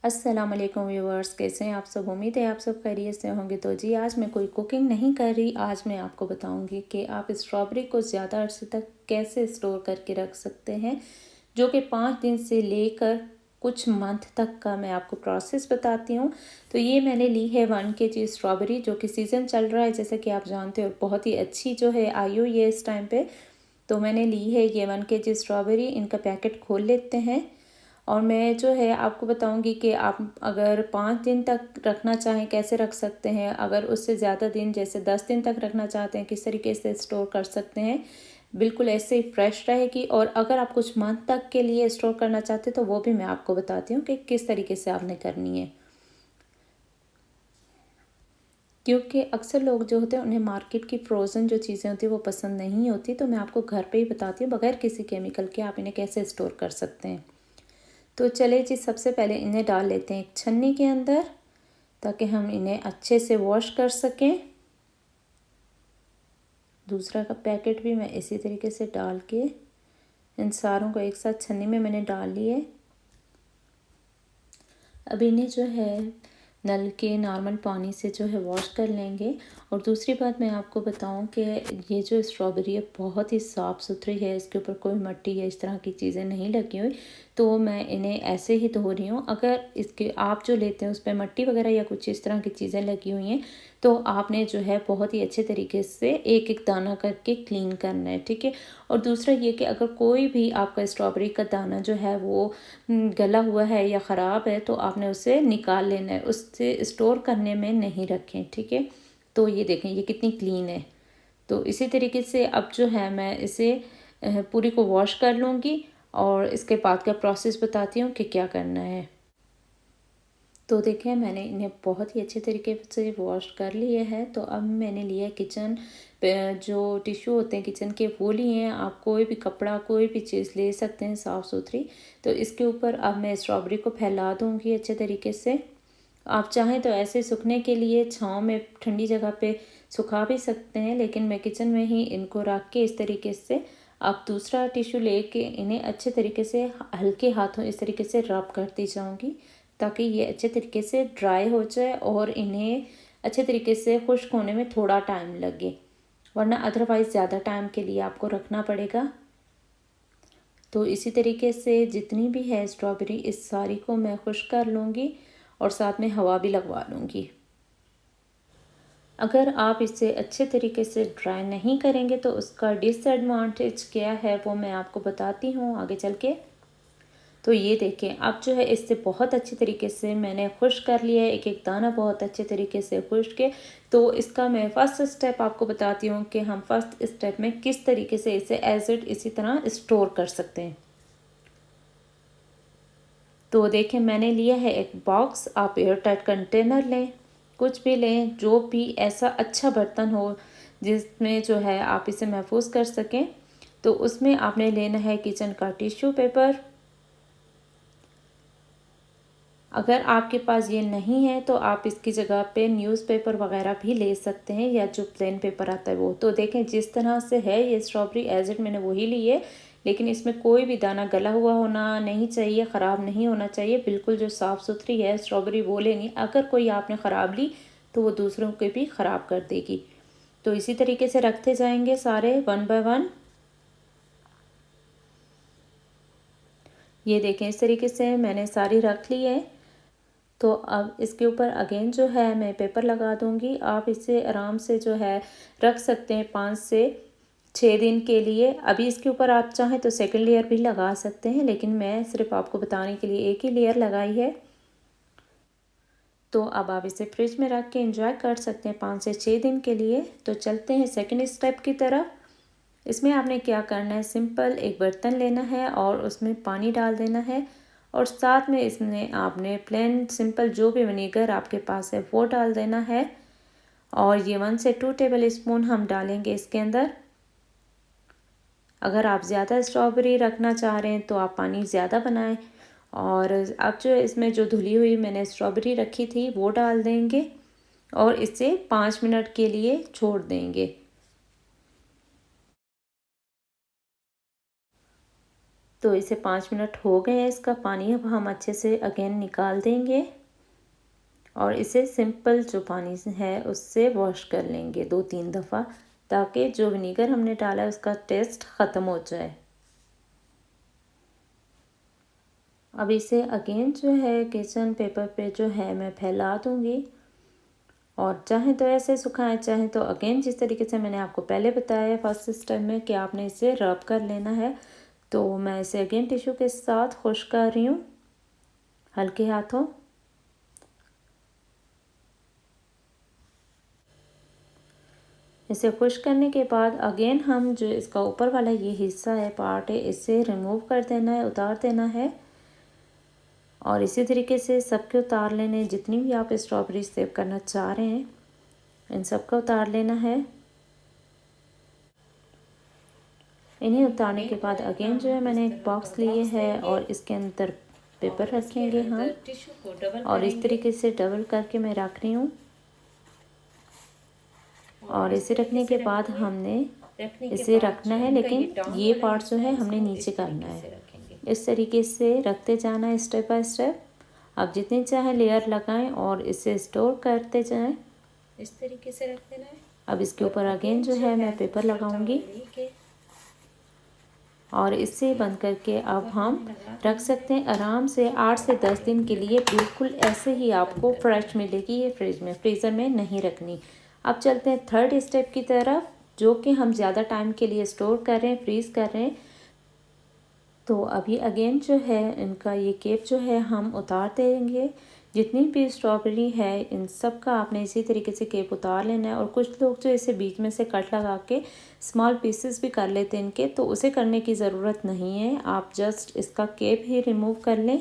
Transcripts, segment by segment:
अस्सलाम वालेकुम व्यूवर्स, कैसे हैं आप सब। उम्मीद है आप सब खैरियत से होंगे। तो जी आज मैं कोई कुकिंग नहीं कर रही। आज मैं आपको बताऊंगी कि आप स्ट्रॉबेरी को ज़्यादा अरसे तक कैसे स्टोर करके रख सकते हैं, जो कि 5 दिन से लेकर कुछ मंथ तक का मैं आपको प्रोसेस बताती हूँ। तो ये मैंने ली है 1 kg स्ट्रॉबेरी, जो कि सीज़न चल रहा है जैसे कि आप जानते हो। बहुत ही अच्छी जो है आई हुई है इस टाइम पे। तो मैंने ली है ये 1 kg स्ट्रॉबेरी। इनका पैकेट खोल लेते हैं और मैं जो है आपको बताऊंगी कि आप अगर 5 दिन तक रखना चाहें कैसे रख सकते हैं। अगर उससे ज़्यादा दिन जैसे 10 दिन तक रखना चाहते हैं किस तरीके से स्टोर कर सकते हैं। बिल्कुल ऐसे ही फ्रेश रहेगी। और अगर आप कुछ मंथ तक के लिए स्टोर करना चाहते हैं तो वो भी मैं आपको बताती हूँ कि किस तरीके से आपने करनी है। क्योंकि अक्सर लोग जो होते हैं उन्हें मार्केट की फ्रोज़न जो चीज़ें होती हैं वो पसंद नहीं होती। तो मैं आपको घर पे ही बताती हूँ बगैर किसी केमिकल के आप इन्हें कैसे स्टोर कर सकते हैं। तो चले जी, सबसे पहले इन्हें डाल लेते हैं एक छन्नी के अंदर ताकि हम इन्हें अच्छे से वॉश कर सकें। दूसरा का पैकेट भी मैं इसी तरीके से डाल के इन सारों को एक साथ छन्नी में मैंने डाल लिए। अब इन्हें जो है नल के नॉर्मल पानी से जो है वॉश कर लेंगे। और दूसरी बात मैं आपको बताऊं कि ये जो स्ट्रॉबेरी है बहुत ही साफ़ सुथरी है। इसके ऊपर कोई मिट्टी या इस तरह की चीज़ें नहीं लगी हुई। तो मैं इन्हें ऐसे ही धो रही हूँ। अगर इसके आप जो लेते हैं उस पर मिट्टी वगैरह या कुछ इस तरह की चीज़ें लगी हुई हैं तो आपने जो है बहुत ही अच्छे तरीके से एक एक दाना करके क्लीन करना है, ठीक है। और दूसरा ये कि अगर कोई भी आपका स्ट्रॉबेरी का दाना जो है वो गला हुआ है या ख़राब है तो आपने उसे निकाल लेना है, उससे स्टोर करने में नहीं रखें, ठीक है। तो ये देखें ये कितनी क्लीन है। तो इसी तरीके से अब जो है मैं इसे पूरी को वॉश कर लूँगी और इसके बाद का प्रोसेस बताती हूँ कि क्या करना है। तो देखें मैंने इन्हें बहुत ही अच्छे तरीके से वॉश कर लिए हैं। तो अब मैंने लिया किचन जो टिश्यू होते हैं किचन के वो लिए हैं। आप कोई भी कपड़ा कोई भी चीज़ ले सकते हैं साफ़ सुथरी। तो इसके ऊपर अब मैं स्ट्रॉबेरी को फैला दूँगी अच्छे तरीके से। आप चाहें तो ऐसे सूखने के लिए छाँव में ठंडी जगह पे सुखा भी सकते हैं, लेकिन मैं किचन में ही इनको रख के इस तरीके से अब दूसरा टिश्यू लेके इन्हें अच्छे तरीके से हल्के हाथों इस तरीके से रब करती जाऊंगी ताकि ये अच्छे तरीके से ड्राई हो जाए और इन्हें अच्छे तरीके से खुश्क होने में थोड़ा टाइम लगे, वरना अदरवाइज़ ज़्यादा टाइम के लिए आपको रखना पड़ेगा। तो इसी तरीके से जितनी भी है स्ट्रॉबेरी इस सारी को मैं खुश्क कर लूँगी और साथ में हवा भी लगवा लूँगी। अगर आप इसे अच्छे तरीके से ड्राई नहीं करेंगे तो उसका डिसएडवांटेज क्या है वो मैं आपको बताती हूँ आगे चल के। तो ये देखें अब जो है इससे बहुत अच्छे तरीके से मैंने खुश्क कर लिया है, एक एक दाना बहुत अच्छे तरीके से खुश्क है। तो इसका मैं फ़र्स्ट स्टेप आपको बताती हूँ कि हम फर्स्ट स्टेप में किस तरीके से इसे एज इट इसी तरह स्टोर कर सकते हैं। तो देखें मैंने लिया है एक बॉक्स। आप एयर टाइट कंटेनर लें, कुछ भी लें जो भी ऐसा अच्छा बर्तन हो जिसमें जो है आप इसे महफूज कर सकें। तो उसमें आपने लेना है किचन का टिश्यू पेपर। अगर आपके पास ये नहीं है तो आप इसकी जगह पे न्यूज़पेपर वगैरह भी ले सकते हैं या जो प्लेन पेपर आता है वो। तो देखें जिस तरह से है ये स्ट्रॉबेरी एज इट मैंने वही ली है, लेकिन इसमें कोई भी दाना गला हुआ होना नहीं चाहिए, ख़राब नहीं होना चाहिए। बिल्कुल जो साफ़ सुथरी है स्ट्रॉबेरी वो लेनी। अगर कोई आपने ख़राब ली तो वो दूसरों के भी ख़राब कर देगी। तो इसी तरीके से रखते जाएंगे सारे वन बाय वन। ये देखें इस तरीके से मैंने सारी रख ली है। तो अब इसके ऊपर अगेन जो है मैं पेपर लगा दूंगी। आप इसे आराम से जो है रख सकते हैं 5 से 6 दिन के लिए। अभी इसके ऊपर आप चाहें तो सेकंड लेयर भी लगा सकते हैं, लेकिन मैं सिर्फ आपको बताने के लिए एक ही लेयर लगाई है। तो अब आप इसे फ्रिज में रख के एंजॉय कर सकते हैं 5 से 6 दिन के लिए। तो चलते हैं सेकंड स्टेप की तरफ। इसमें आपने क्या करना है, सिंपल एक बर्तन लेना है और उसमें पानी डाल देना है और साथ में इसमें आपने प्लेन सिंपल जो भी विनेगर आपके पास है वो डाल देना है। और ये 1 से 2 टेबल स्पून हम डालेंगे इसके अंदर। अगर आप ज़्यादा स्ट्रॉबेरी रखना चाह रहे हैं तो आप पानी ज़्यादा बनाएं। और अब जो इसमें जो धुली हुई मैंने स्ट्रॉबेरी रखी थी वो डाल देंगे और इसे 5 मिनट के लिए छोड़ देंगे। तो इसे 5 मिनट हो गए हैं इसका पानी अब हम अच्छे से अगेन निकाल देंगे और इसे सिंपल जो पानी है उससे वॉश कर लेंगे 2-3 दफ़ा, ताकि जो विनीगर हमने डाला है उसका टेस्ट ख़त्म हो जाए। अब इसे अगेन जो है किचन पेपर पे जो है मैं फैला दूँगी और चाहे तो ऐसे सुखाएं, चाहे तो अगेन जिस तरीके से मैंने आपको पहले बताया फर्स्ट स्टेप में कि आपने इसे रब कर लेना है। तो मैं इसे अगेन टिश्यू के साथ खुश्क कर रही हूँ हल्के हाथों। इसे खुश्क करने के बाद अगेन हम जो इसका ऊपर वाला ये हिस्सा है पार्ट है इसे रिमूव कर देना है, उतार देना है और इसी तरीके से सबके उतार लेने, जितनी भी आप स्ट्रॉबेरी सेव करना चाह रहे हैं इन सब का उतार लेना है। इन्हें उतारने के बाद अगेन जो है मैंने एक बॉक्स लिए है और इसके अंदर पेपर रखेंगे हम और इस तरीके से डबल करके मैं रख रही हूँ और इसे रखने के बाद हमने इसे रखना है, लेकिन ये पार्ट जो है हमने नीचे करना है। इस तरीके से रखते जाना है स्टेप बाय स्टेप। आप जितनी चाहे लेयर लगाएं और इसे स्टोर करते जाएं। इस तरीके से रख देना है। अब इसके ऊपर अगेन जो है मैं पेपर लगाऊंगी और इसे बंद करके अब हम रख सकते हैं आराम से 8 से 10 दिन के लिए। बिल्कुल ऐसे ही आपको फ्रेश मिलेगी ये फ्रिज में, फ्रीज़र में नहीं रखनी। अब चलते हैं थर्ड स्टेप की तरफ, जो कि हम ज़्यादा टाइम के लिए स्टोर कर रहे हैं, फ्रीज़ कर रहे हैं। तो अभी अगेन जो है इनका ये केप जो है हम उतार देंगे। जितनी भी स्ट्रॉबेरी है इन सब का आपने इसी तरीके से केप उतार लेना है। और कुछ लोग जो इसे बीच में से कट लगा के स्मॉल पीसेस भी कर लेते हैं इनके, तो उसे करने की ज़रूरत नहीं है, आप जस्ट इसका केप ही रिमूव कर लें।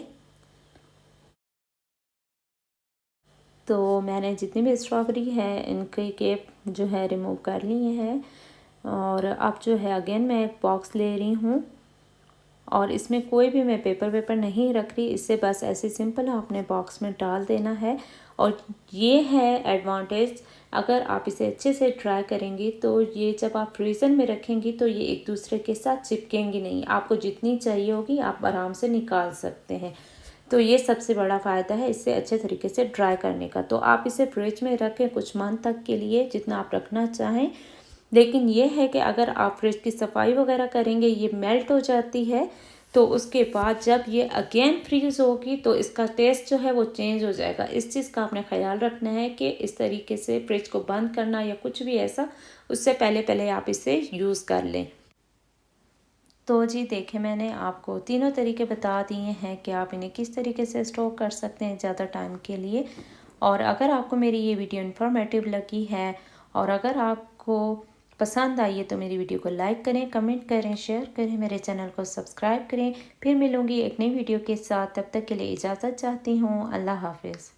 तो मैंने जितनी भी स्ट्रॉबेरी है इनके केप जो है रिमूव कर लिए हैं और अब जो है अगेन मैं एक बॉक्स ले रही हूँ और इसमें कोई भी मैं पेपर नहीं रख रही, इससे बस ऐसे सिंपल आपने बॉक्स में डाल देना है। और ये है एडवांटेज, अगर आप इसे अच्छे से ड्राई करेंगी तो ये जब आप फ्रीज़र में रखेंगी तो ये एक दूसरे के साथ चिपकेंगी नहीं, आपको जितनी चाहिए होगी आप आराम से निकाल सकते हैं। तो ये सबसे बड़ा फ़ायदा है इससे अच्छे तरीके से ड्राई करने का। तो आप इसे फ्रिज में रखें कुछ मंथ तक के लिए, जितना आप रखना चाहें। लेकिन ये है कि अगर आप फ्रिज की सफाई वगैरह करेंगे ये मेल्ट हो जाती है, तो उसके बाद जब ये अगेन फ्रीज़ होगी तो इसका टेस्ट जो है वो चेंज हो जाएगा। इस चीज़ का आपने ख्याल रखना है कि इस तरीके से फ्रिज को बंद करना या कुछ भी ऐसा, उससे पहले आप इसे यूज़ कर लें। तो जी देखें, मैंने आपको तीनों तरीके बता दिए हैं कि आप इन्हें किस तरीके से स्टोर कर सकते हैं ज़्यादा टाइम के लिए। और अगर आपको मेरी ये वीडियो इन्फॉर्मेटिव लगी है और अगर आपको पसंद आई है तो मेरी वीडियो को लाइक करें, कमेंट करें, शेयर करें, मेरे चैनल को सब्सक्राइब करें। फिर मिलूँगी एक नई वीडियो के साथ, तब तक के लिए इजाज़त चाहती हूँ। अल्लाह हाफिज़।